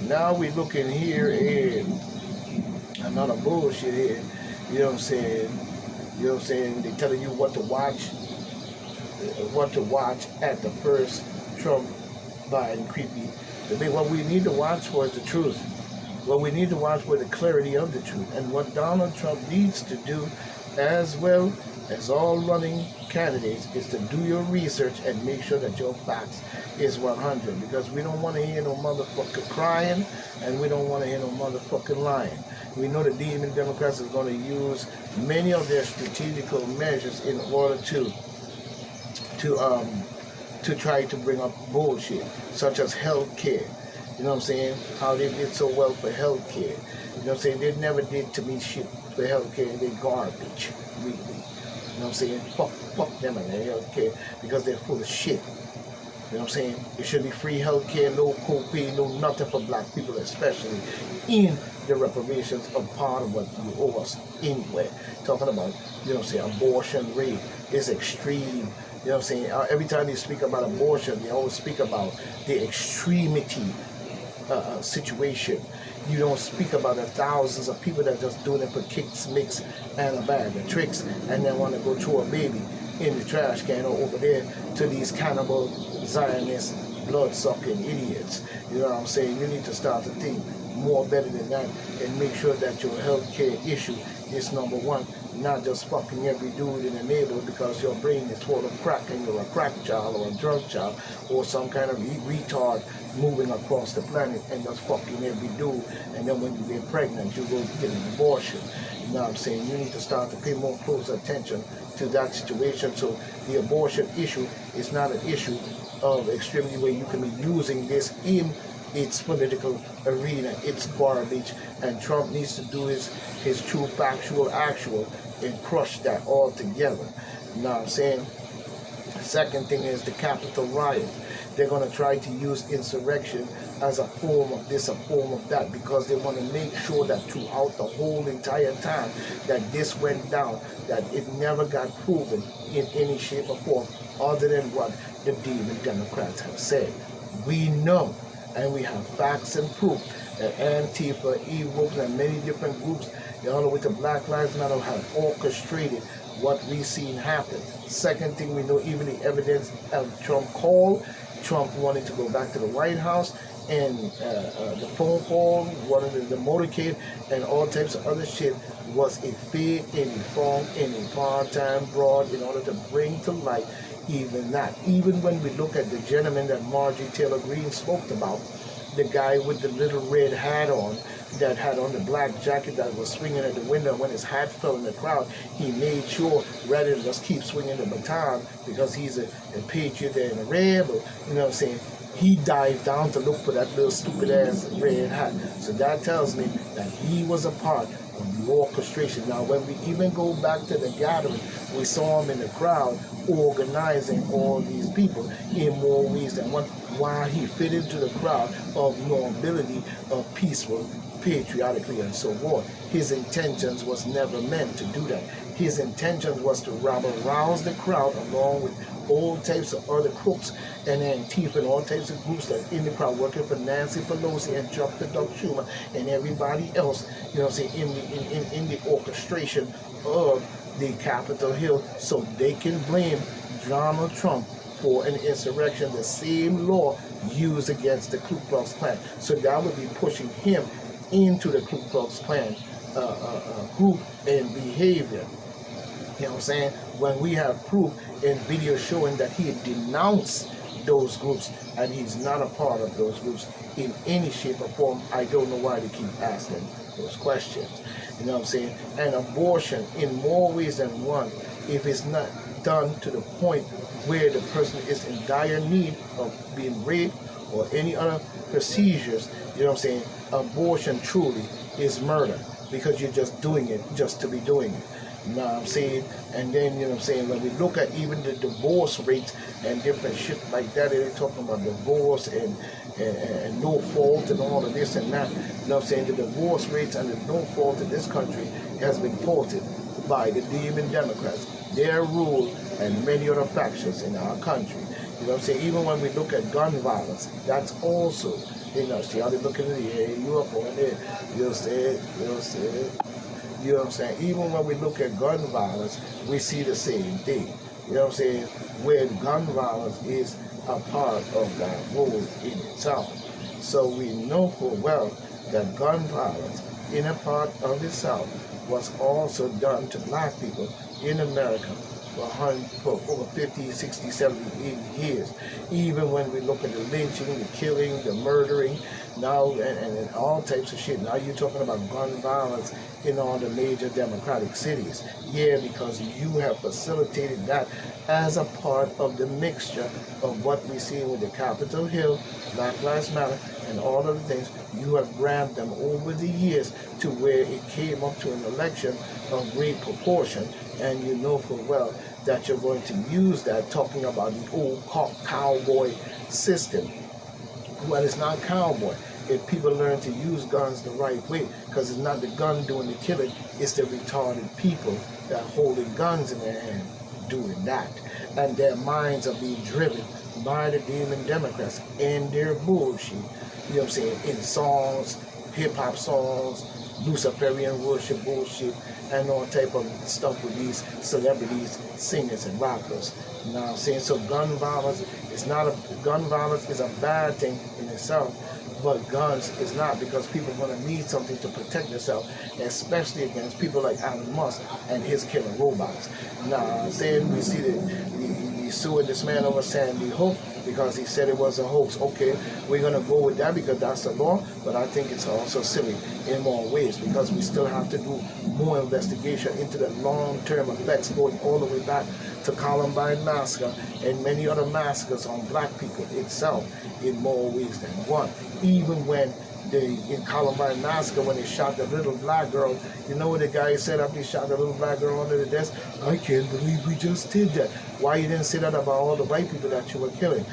Now we looking here in another bullshit here. You know what I'm saying? You know what I'm saying? They telling you what to watch at the first Trump Biden creepy debate. What we need to watch was the truth. What we need to watch was the clarity of the truth. And what Donald Trump needs to do, as well as all running candidates, is to do your research and make sure that your facts is 100. Because we don't want to hear no motherfucker crying, and we don't want to hear no motherfucking lying. We know the demon Democrats are going to use many of their strategical measures in order to try to bring up bullshit, such as health care. You know what I'm saying? How they did so well for health care. You know what I'm saying? They never did to me shit for health care. They garbage, really. You know what I'm saying? Fuck them and their health care because they're full of shit. You know what I'm saying? It should be free health care, no copay, no nothing for black people, especially in the reparations of part of what you owe us anyway. Talking about, you know what I'm saying, abortion rate is extreme. You know what I'm saying? Every time they speak about abortion, they always speak about the extremity situation. You don't speak about the thousands of people that are just doing it for kicks, mix, and a bag of tricks, and then want to go throw a baby in the trash can or over there to these cannibal Zionist blood-sucking idiots. You know what I'm saying? You need to start to think more better than that and make sure that your health care issue is number one, not just fucking every dude in the neighborhood because your brain is full of crack and you're a crack child or a drug child or some kind of retard moving across the planet and just fucking every dude, and then when you get pregnant you go get an abortion. You know what I'm saying? You need to start to pay more close attention to that situation. So the abortion issue is not an issue of extremity where you can be using this in its political arena. It's garbage, and Trump needs to do his true factual actual and crush that altogether. You know what I'm saying? The second thing is the Capitol riot. They're going to try to use insurrection as a form of this, a form of that, because they want to make sure that throughout the whole entire time that this went down, that it never got proven in any shape or form other than what the demon Democrats have said. We know, and we have facts and proof, that Antifa, Evils, and many different groups, all the way to Black Lives Matter, have orchestrated what we've seen happen. Second thing, we know even the evidence of Trump call, Trump wanting to go back to the White House, and the phone call, one of the motorcade, and all types of other shit was a fake and a form and a part-time broad in order to bring to light even that. Even when we look at the gentleman that Marjorie Taylor Greene spoke about, the guy with the little red hat on, that had on the black jacket that was swinging at the window. When his hat fell in the crowd, he made sure, rather than just keep swinging the baton, because he's a patriot and a rebel, you know what I'm saying, he dived down to look for that little stupid ass red hat. So that tells me that he was a part of the orchestration. Now, when we even go back to the gathering, we saw him in the crowd organizing all these people in more ways than one, while he fit into the crowd of nobility, of peaceful, patriotically, and so on. His intentions was never meant to do that. His intentions was to rouse the crowd along with all types of other crooks and Antifa and all types of groups that in the crowd working for Nancy Pelosi and Chuck the Duck Schumer and everybody else, you know what I'm saying, in the orchestration of the Capitol Hill, so they can blame Donald Trump for an insurrection, the same law used against the Ku Klux Klan. So that would be pushing him into the Ku Klux Klan group and behavior. You know what I'm saying? When we have proof in video showing that he denounced those groups and he's not a part of those groups in any shape or form, I don't know why they keep asking those questions. You know what I'm saying? And abortion, in more ways than one, if it's not done to the point where the person is in dire need of being raped or any other procedures, you know what I'm saying, abortion truly is murder, because you're just doing it just to be doing it. You know what I'm saying? And then, you know what I'm saying, when we look at even the divorce rates and different shit like that, they're talking about divorce and no fault and all of this and that. You know what I'm saying? The divorce rates and the no fault in this country has been faulted by the demon Democrats, their rule, and many other factions in our country. You know what I'm saying? Even when we look at gun violence, that's also You know, see how they look in the air, you up on there, you'll say it, you'll say it. You know what I'm saying? Even when we look at gun violence, we see the same thing. You know what I'm saying? Where gun violence is a part of that role in itself. So we know full well that gun violence in a part of itself was also done to black people in America for over 50, 60, 70, 80 years. Even when we look at the lynching, the killing, the murdering, now and all types of shit. Now you're talking about gun violence in all the major democratic cities. Yeah, because you have facilitated that as a part of the mixture of what we see with the Capitol Hill, Black Lives Matter, and all of the things. You have ramped them over the years to where it came up to an election of great proportion, and you know full well that you're going to use that, talking about the old cowboy system. Well, it's not cowboy. If people learn to use guns the right way, because it's not the gun doing the killing, it's the retarded people that are holding guns in their hand doing that. And their minds are being driven by the demon Democrats and their bullshit. You know what I'm saying? In songs, hip-hop songs, Luciferian worship bullshit, and all type of stuff with these celebrities, singers, and rappers. You know what I'm saying? So gun violence is a bad thing in itself, but guns is not, because people are going to need something to protect themselves, especially against people like Elon Musk and his killer robots. Now, I'm saying we see that he sued this man over Sandy Hook because he said it was a hoax. Okay, we're going to go with that because that's the law, but I think it's also silly in more ways, because we still have to do more investigation into the long-term effects going all the way back to Columbine massacre and many other massacres on black people itself in more ways than one. Even when in Columbine massacre, when they shot the little black girl, you know what the guy said after he shot the little black girl under the desk? I can't believe we just did that. Why you didn't say that about all the white people that you were killing?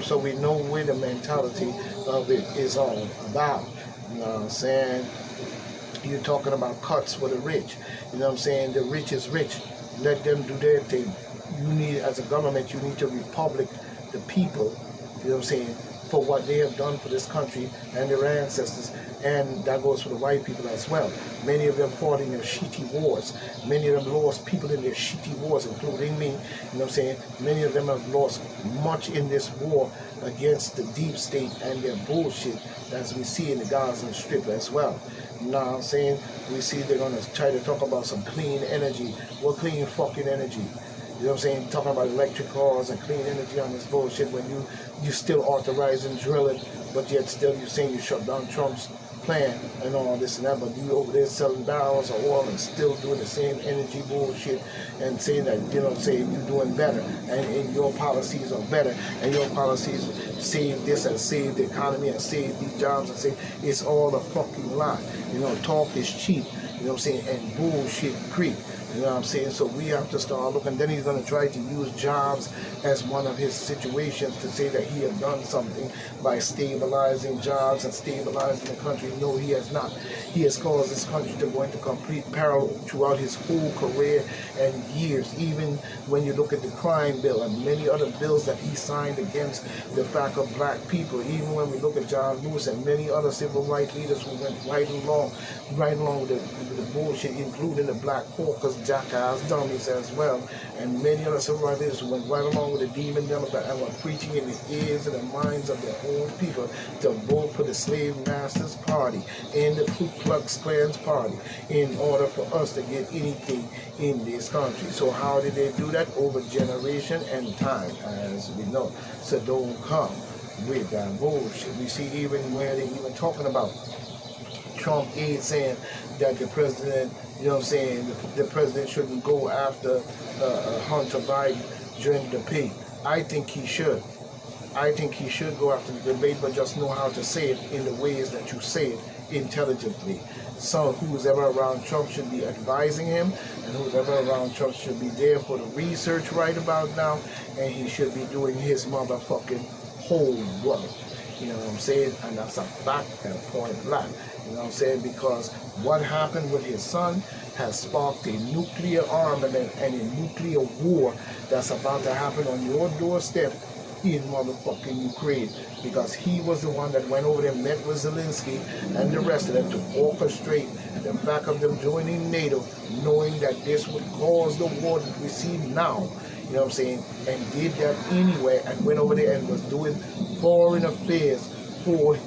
So we know where the mentality of it is all about. You know what I'm saying? You're talking about cuts for the rich. You know what I'm saying? The rich is rich. Let them do their thing. You need, as a government, you need to republic the people, you know what I'm saying, for what they have done for this country and their ancestors, and that goes for the white people as well. Many of them fought in their shitty wars. Many of them lost people in their shitty wars, including me, you know what I'm saying. Many of them have lost much in this war against the deep state and their bullshit, as we see in the Gaza Strip as well. You know what I'm saying? We see they're going to try to talk about some clean energy. What clean fucking energy? You know what I'm saying? Talking about electric cars and clean energy on this bullshit when you still authorizing drilling, but yet still you're saying you shut down Trump's plan and all this and that, but you over there selling barrels of oil and still doing the same energy bullshit and saying that, you know, saying you're doing better and your policies are better and your policies save this and save the economy and save these jobs, and say it's all a fucking lie. You know, talk is cheap, you know what I'm saying, and bullshit creep. You know what I'm saying? So we have to start looking. Then he's going to try to use jobs as one of his situations to say that he has done something by stabilizing jobs and stabilizing the country. No, he has not. He has caused this country to go into complete peril throughout his whole career and years. Even when you look at the crime bill and many other bills that he signed against the fact of black people. Even when we look at John Lewis and many other civil rights leaders who went right along with the bullshit, including the Black Caucus jackass dummies as well, and many other civil rights leaders who went right along with the demon Democrat and were preaching in the ears and the minds of their own people to vote for the slave masters party and the Ku Klux Klan's party in order for us to get anything in this country. So how did they do that? Over generation and time, as we know. So don't come with that bullshit. We see even where they're even talking about Trump is saying that the president, you know what I'm saying, the president shouldn't go after Hunter Biden during the debate. I think he should. I think he should go after the debate, but just know how to say it in the ways that you say it intelligently. So who's ever around Trump should be advising him, and who's ever around Trump should be there for the research right about now, and he should be doing his motherfucking homework. You know what I'm saying? And that's a fact and point blank. You know what I'm saying? Because what happened with his son has sparked a nuclear armament and a nuclear war that's about to happen on your doorstep in motherfucking Ukraine, because he was the one that went over there, met with Zelensky and the rest of them to orchestrate the fact of them joining NATO, knowing that this would cause the war that we see now, you know what I'm saying, and did that anyway, and went over there and was doing foreign affairs for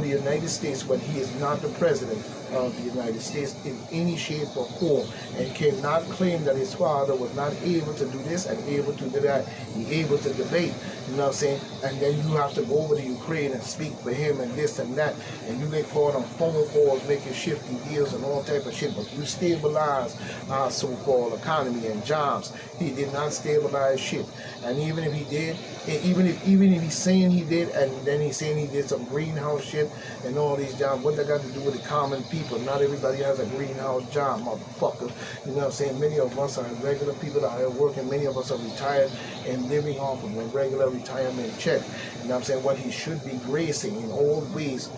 the United States when he is not the president of the United States in any shape or form, and cannot claim that his father was not able to do this and able to do that. He able to debate, you know what I'm saying? And then you have to go over to Ukraine and speak for him and this and that, and you get caught on phone calls making shifty deals and all type of shit. But you stabilize our so-called economy and jobs. He did not stabilize shit. And even if he did, even if he's saying he did, and then he's saying he did some greenhouse shit and all these jobs, what that got to do with the common people? Not everybody has a greenhouse job, motherfucker. You know what I'm saying? Many of us are regular people that are working. Many of us are retired and living off of a regular retirement check. You know what I'm saying? What he should be gracing in all ways,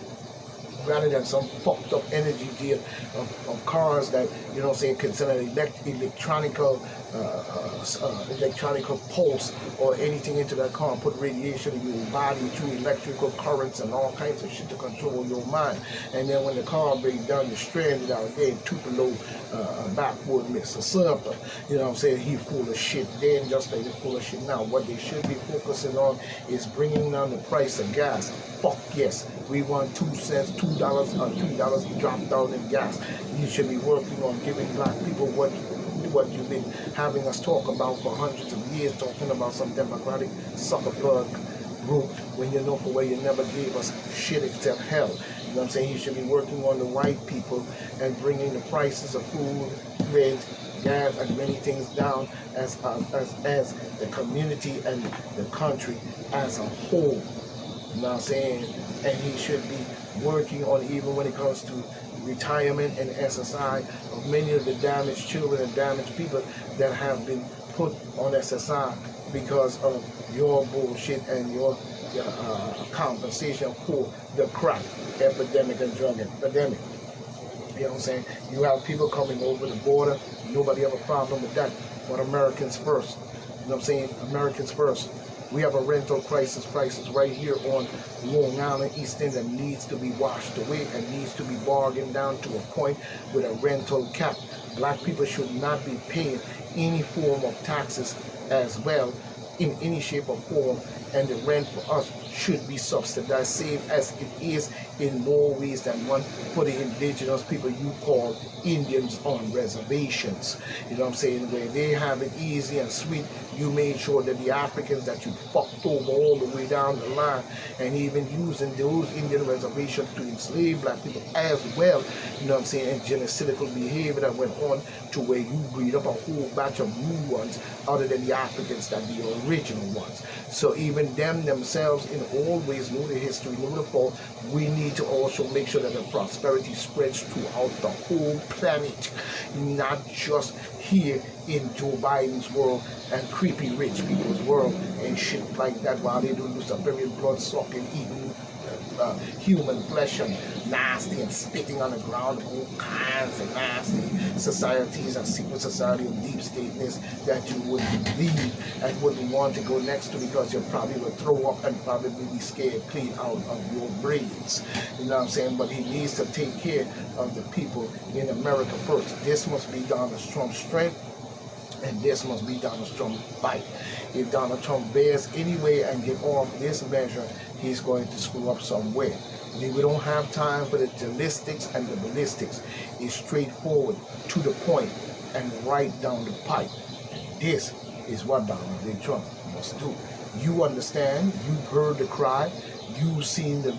rather than some fucked up energy deal of cars that, you know what I'm saying, consider electronical pulse or anything into that car and put radiation in your body through electrical currents and all kinds of shit to control your mind. And then when the car breaks down, you're stranded out there in Tupelo, backwood, Mississippi. You know what I'm saying? He full of shit then, just like they're full of shit now. What they should be focusing on is bringing down the price of gas. Fuck yes, we want 2 cents, $2 or $3 drop down in gas. You should be working on giving black people what you've been having us talk about for hundreds of years, talking about some democratic sucker plug group, when you know for where you never gave us shit except hell. You know what I'm saying? You should be working on the white people and bringing the prices of food, rent, gas, and many things down as the community and the country as a whole. You know what I'm saying? And he should be working on, even when it comes to retirement and SSI, of many of the damaged children and damaged people that have been put on SSI because of your bullshit and your compensation for the crack epidemic and drug epidemic. You know what I'm saying? You have people coming over the border, nobody have a problem with that, but Americans first. You know what I'm saying? Americans first. We have a rental crisis right here on Long Island, East End, that needs to be washed away and needs to be bargained down to a point with a rental cap. Black people should not be paying any form of taxes as well in any shape or form, and the rent for us should be subsidized, same as it is in more ways than one for the indigenous people you call Indians on reservations. You know what I'm saying? Where they have it easy and sweet, you made sure that the Africans that you fucked over all the way down the line, and even using those Indian reservations to enslave black people as well, you know what I'm saying, and genocidal behavior that went on to where you breed up a whole batch of new ones other than the Africans that the original ones. So even them themselves in all ways know the history, know the fall. We need to also make sure that the prosperity spreads throughout the whole planet, not just here in Joe Biden's world and creepy rich people's world and shit like that, while they do Luciferian blood-sucking, eating human flesh and nasty and spitting on the ground, all kinds of nasty societies and secret society of deep stateness that you wouldn't believe and wouldn't want to go next to, because you probably would throw up and probably be scared clean out of your brains. You know what I'm saying? But he needs to take care of the people in America first. This must be Donald Trump's strength, and this must be Donald Trump's fight. If Donald Trump bears anyway and get off this measure, he's going to screw up somewhere. We don't have time for the ballistics and the ballistics. It's straightforward, to the point, and right down the pipe. And this is what Donald J. Trump must do. You understand, you've heard the cry, you've seen the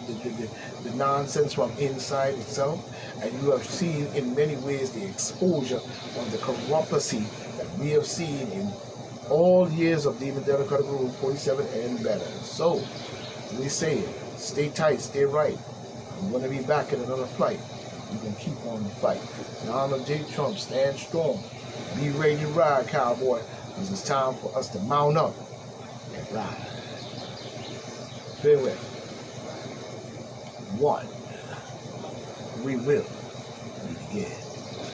nonsense from inside itself, and you have seen in many ways the exposure of the corruption that we have seen in all years of Democratic Rule 47 and better. So, we say it, stay tight, stay right. I'm going to be back in another flight. You can keep on the fight. Donald J. Trump, stand strong. Be ready to ride, cowboy, because it's time for us to mount up and ride. Farewell. One. We will meet again.